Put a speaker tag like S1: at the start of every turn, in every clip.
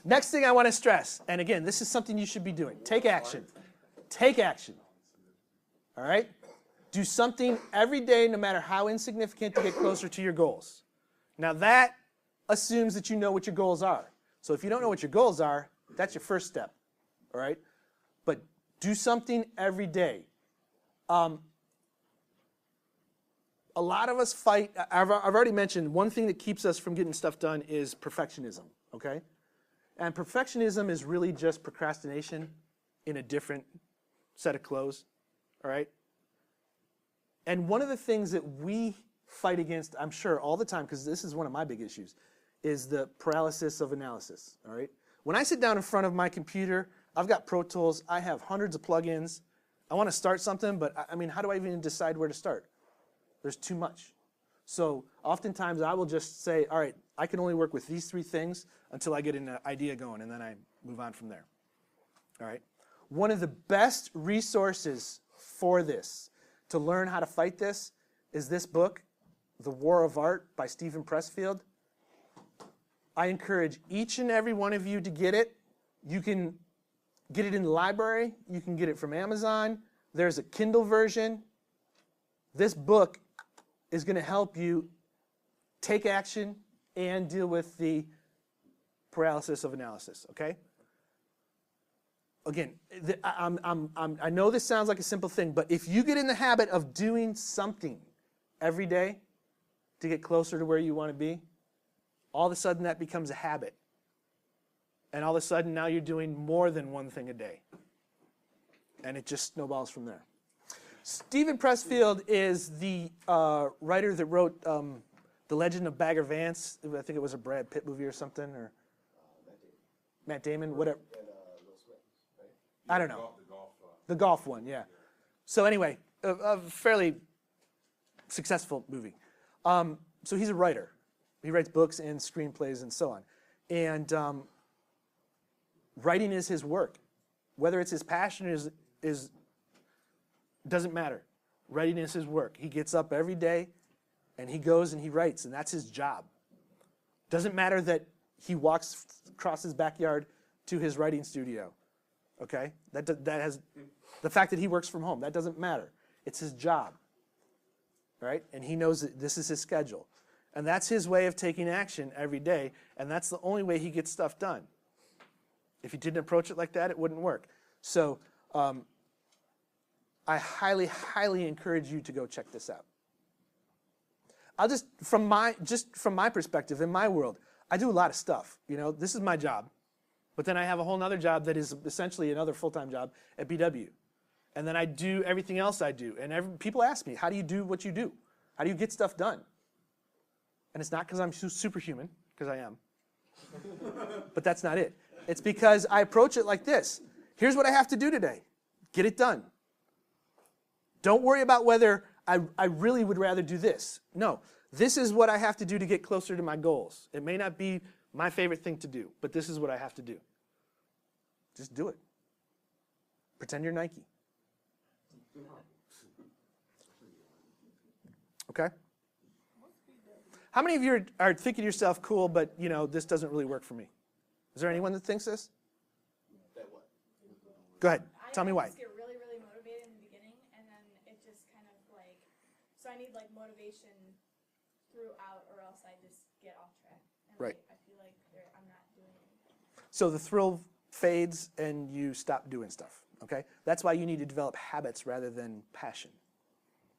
S1: Next thing I want to stress, and again, this is something you should be doing. Take action. Take action. All right? Do something every day, no matter how insignificant, to get closer to your goals. Now that assumes that you know what your goals are. So if you don't know what your goals are, that's your first step. All right? But do something every day. A lot of us fight. I've already mentioned one thing that keeps us from getting stuff done is perfectionism. Okay? And perfectionism is really just procrastination in a different set of clothes. All right? And one of the things that we fight against, I'm sure, all the time, because this is one of my big issues, is the paralysis of analysis. All right? When I sit down in front of my computer, I've got Pro Tools. I have hundreds of plugins. I want to start something, but I mean, how do I even decide where to start? There's too much. So oftentimes I will just say, all right, I can only work with these 3 things until I get an idea going, and then I move on from there. All right? One of the best resources for this, to learn how to fight this, is this book, The War of Art by Steven Pressfield. I encourage each and every one of you to get it. You can get it in the library. You can get it from Amazon. There's a Kindle version. This book is going to help you take action and deal with the paralysis of analysis, okay? Again, I know this sounds like a simple thing, but if you get in the habit of doing something every day to get closer to where you want to be, all of a sudden that becomes a habit. And all of a sudden now you're doing more than one thing a day. And it just snowballs from there. Steven Pressfield is the writer that wrote The Legend of Bagger Vance. I think it was a Brad Pitt movie or something, or Matt Damon, whatever. I don't know. The golf one, yeah. So anyway, a fairly successful movie. So he's a writer. He writes books and screenplays and so on. And writing is his work. Whether it's his passion is doesn't matter. Writing is his work. He gets up every day and he goes and he writes, and that's his job. Doesn't matter that he walks across his backyard to his writing studio. Okay? That has the fact that he works from home, that doesn't matter. It's his job. Right? And he knows that this is his schedule. And that's his way of taking action every day, and that's the only way he gets stuff done. If he didn't approach it like that, it wouldn't work. So I highly, highly encourage you to go check this out. I'll just from my perspective, in my world, I do a lot of stuff. You know, this is my job. But then I have a whole other job that is essentially another full-time job at BW. And then I do everything else I do. And people ask me, how do you do what you do? How do you get stuff done? And it's not because I'm superhuman, because I am. But that's not it. It's because I approach it like this. Here's what I have to do today. Get it done. Don't worry about whether I really would rather do this. No, this is what I have to do to get closer to my goals. It may not be my favorite thing to do, but this is what I have to do. Just do it. Pretend you're Nike. Okay? How many of you are thinking to yourself, cool, but you know, this doesn't really work for me? Is there anyone that thinks this? Go ahead. Tell me why.
S2: I just get really, really motivated in the beginning, and then it just kind of like, so I need like motivation throughout, or else I just get off track. And
S1: Right.
S2: Like, I feel like I'm not doing anything.
S1: So the thrill fades and you stop doing stuff, okay? That's why you need to develop habits rather than passion,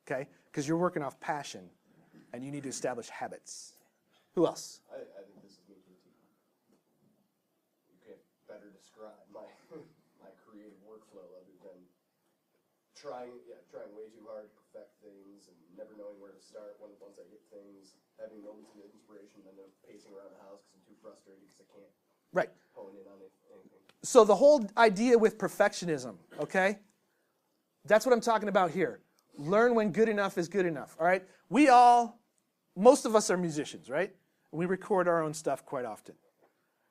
S1: okay? Because you're working off passion, and you need to establish habits. Who else?
S3: I think this is me too. You can't better describe my creative workflow other than trying way too hard to perfect things and never knowing where to start once I get things, having moments of inspiration, and then pacing around the house because I'm too frustrated because I can't hone in on anything. So the whole idea with perfectionism, okay? That's what I'm talking about here. Learn when good enough is good enough, all right? Most of us are musicians, right? We record our own stuff quite often.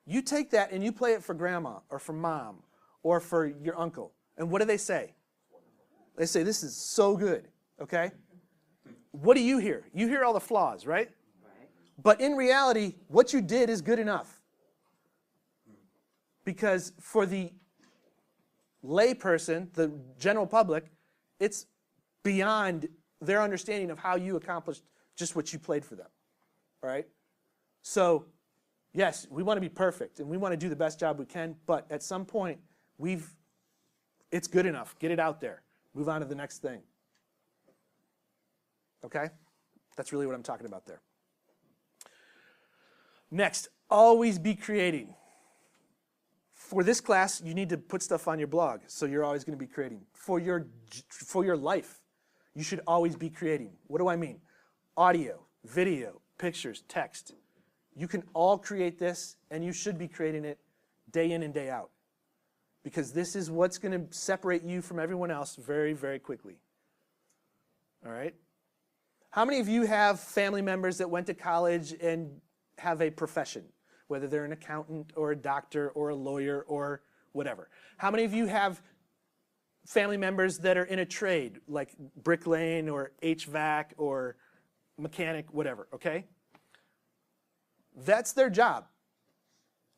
S3: You take that and you play it for grandma or for mom or for your uncle, and what do they say? They say, this is so good, okay? What do you hear? You hear all the flaws, right? But in reality, what you did is good enough.
S1: Because for the lay person, the general public, it's beyond their understanding of how you accomplished just what you played for them. All right? So, yes, we want to be perfect and we want to do the best job we can, but at some point, it's good enough. Get it out there. Move on to the next thing. Okay? That's really what I'm talking about there. Next, always be creating. For this class, you need to put stuff on your blog, so you're always going to be creating. For your life, you should always be creating. What do I mean? Audio, video, pictures, text. You can all create this, and you should be creating it day in and day out. Because this is what's going to separate you from everyone else very, very quickly. All right? How many of you have family members that went to college and have a profession? Whether they're an accountant or a doctor or a lawyer or whatever. How many of you have family members that are in a trade, like bricklaying or HVAC or mechanic, whatever, okay? That's their job.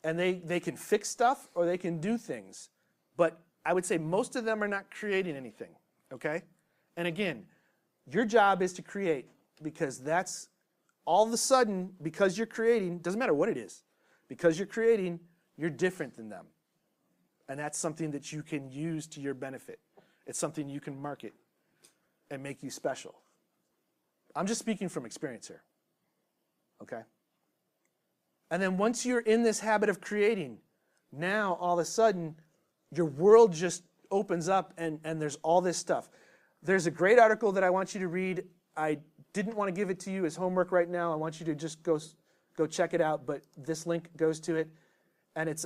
S1: And they can fix stuff or they can do things. But I would say most of them are not creating anything, okay? And again, your job is to create, because that's all of a sudden, because you're creating, doesn't matter what it is, because you're creating, you're different than them. And that's something that you can use to your benefit. It's something you can market and make you special. I'm just speaking from experience here, okay? And then once you're in this habit of creating, now all of a sudden, your world just opens up and there's all this stuff. There's a great article that I want you to read. I didn't want to give it to you as homework right now. I want you to just go check it out, but this link goes to it. And it's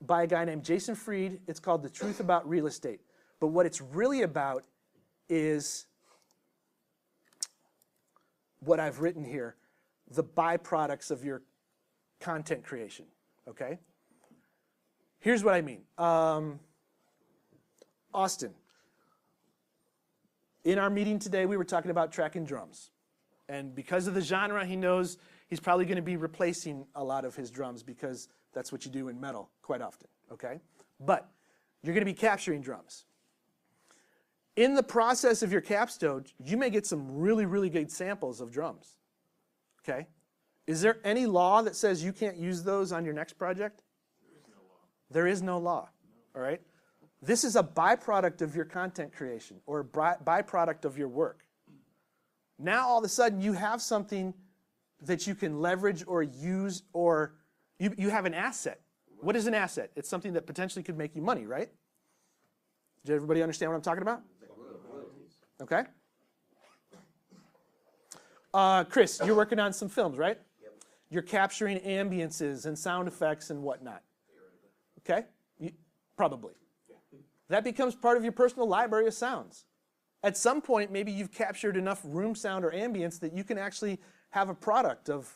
S1: by a guy named Jason Fried. It's called The Truth About Real Estate. But what it's really about is what I've written here, the byproducts of your content creation, okay? Here's what I mean. Austin, in our meeting today, we were talking about tracking drums. And because of the genre, he knows he's probably going to be replacing a lot of his drums because that's what you do in metal quite often, okay? But you're going to be capturing drums. In the process of your capstone, you may get some really, really good samples of drums, okay? Is there any law that says you can't use those on your next project? There is no law, all right? This is a byproduct of your content creation or a byproduct of your work. Now, all of a sudden, you have something that you can leverage or use, or you have an asset. What is an asset? It's something that potentially could make you money, right? Did everybody understand what I'm talking about? Okay. Chris, you're working on some films, right?
S3: Yep.
S1: You're capturing ambiances and sound effects and whatnot. Okay? Probably. That becomes part of your personal library of sounds. At some point, maybe you've captured enough room sound or ambience that you can actually have a product of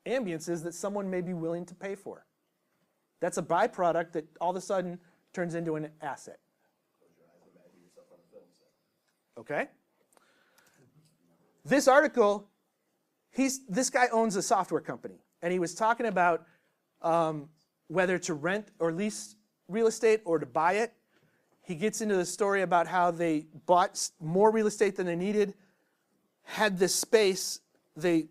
S1: ambiances that someone may be willing to pay for. That's a byproduct that all of a sudden turns into an asset. Okay? This article, this guy owns a software company, and he was talking about whether to rent or lease real estate or to buy it. He gets into the story about how they bought more real estate than they needed, had this space, they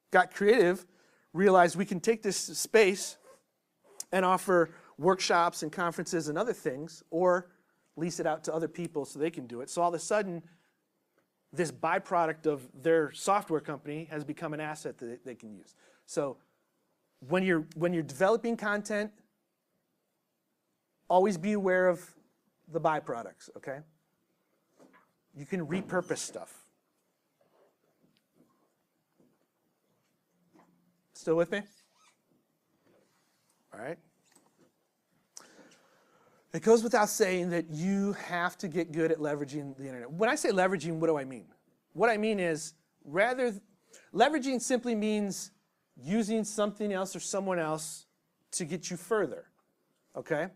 S1: got creative, realized we can take this space and offer workshops and conferences and other things, or lease it out to other people so they can do it. So all of a sudden, this byproduct of their software company has become an asset that they can use. So when you're developing content, always be aware of the byproducts, okay? You can repurpose stuff. Still with me? All right. It goes without saying that you have to get good at leveraging the internet. When I say leveraging, what do I mean? What I mean is, leveraging simply means using something else or someone else to get you further, okay?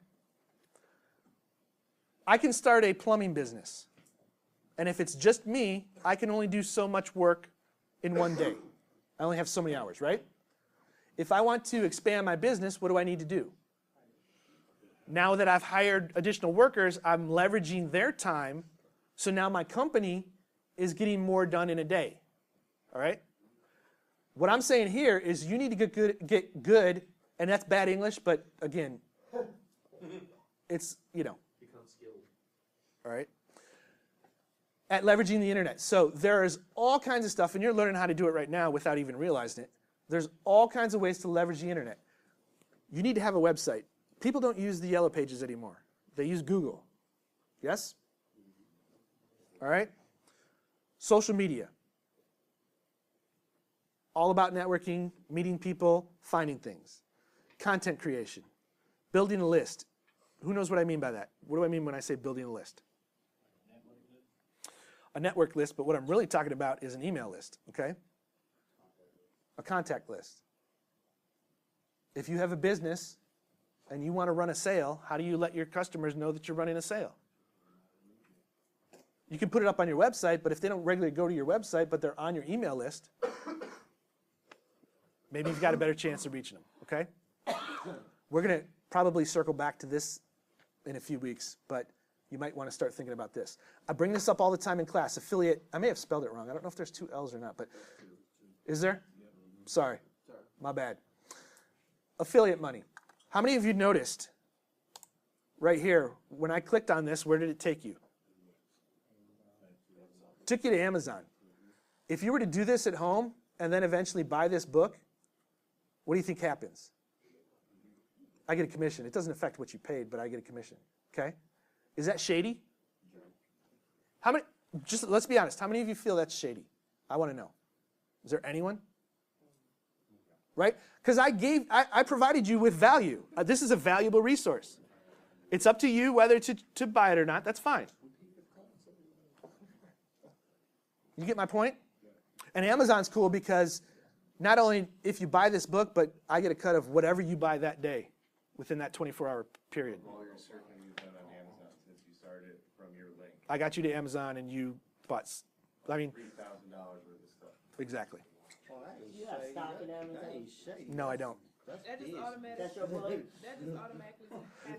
S1: I can start a plumbing business, and if it's just me, I can only do so much work in one day. I only have so many hours, right? If I want to expand my business, what do I need to do? Now that I've hired additional workers, I'm leveraging their time, so now my company is getting more done in a day. All right? What I'm saying here is you need to get good, and that's bad English, but again, it's,
S4: Become skilled.
S1: all right, at leveraging the internet. So there's all kinds of stuff, and you're learning how to do it right now without even realizing it. There's all kinds of ways to leverage the internet. You need to have a website. People don't use the Yellow Pages anymore. They use Google. Yes? All right? Social media. All about networking, meeting people, finding things. Content creation. Building a list. Who knows what I mean by that? What do I mean when I say building a list? A network list, but what I'm really talking about is an email list, okay? A contact list. If you have a business and you want to run a sale, how do you let your customers know that you're running a sale? You can put it up on your website, but if they don't regularly go to your website, but they're on your email list, maybe you've got a better chance of reaching them, okay? We're going to probably circle back to this in a few weeks, but you might want to start thinking about this. I bring this up all the time in class. Affiliate, I may have spelled it wrong. I don't know if there's 2 L's or not, but is there? Sorry, my bad. Affiliate money. How many of you noticed right here, when I clicked on this, where did it take you? Took you to Amazon. If you were to do this at home and then eventually buy this book, what do you think happens? I get a commission. It doesn't affect what you paid, but I get a commission. Okay? Is that shady? How many, just let's be honest, how many of you feel that's shady? I want to know. Is there anyone? Right? Because I provided you with value. This is a valuable resource. It's up to you whether to buy it or not. That's fine. You get my point? And Amazon's cool because not only if you buy this book, but I get a cut of whatever you buy that day within that 24-hour period.
S5: All your searching you've done on Amazon since you started from your link.
S1: I got you to Amazon and you bought, I mean,
S5: $3,000 worth of stuff.
S1: exactly.
S6: You got stock in Amazon?
S1: No, I don't.
S2: That just automatically.
S6: That's your plug?
S2: That just automatically.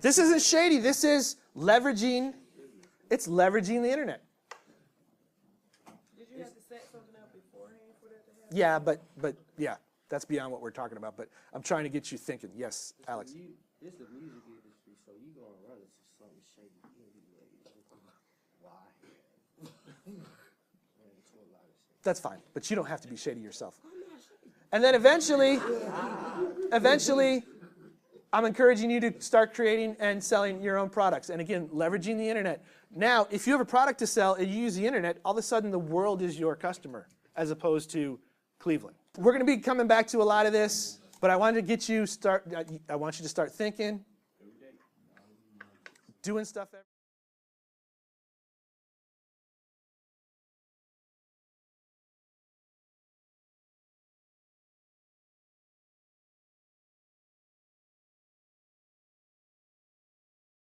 S1: This isn't shady. This is leveraging, it's leveraging the internet.
S2: Did you have to set something up beforehand for that to happen?
S1: Yeah, but yeah, that's beyond what we're talking about. But I'm trying to get you thinking. Yes, Alex.
S6: This is the music industry, so you gonna run into something shady. Why?
S1: That's fine, but you don't have to be shady yourself. And then eventually, I'm encouraging you to start creating and selling your own products. And again, leveraging the internet. Now, if you have a product to sell and you use the internet, all of a sudden the world is your customer as opposed to Cleveland. We're going to be coming back to a lot of this, but I wanted to get you I want you to start thinking, doing stuff.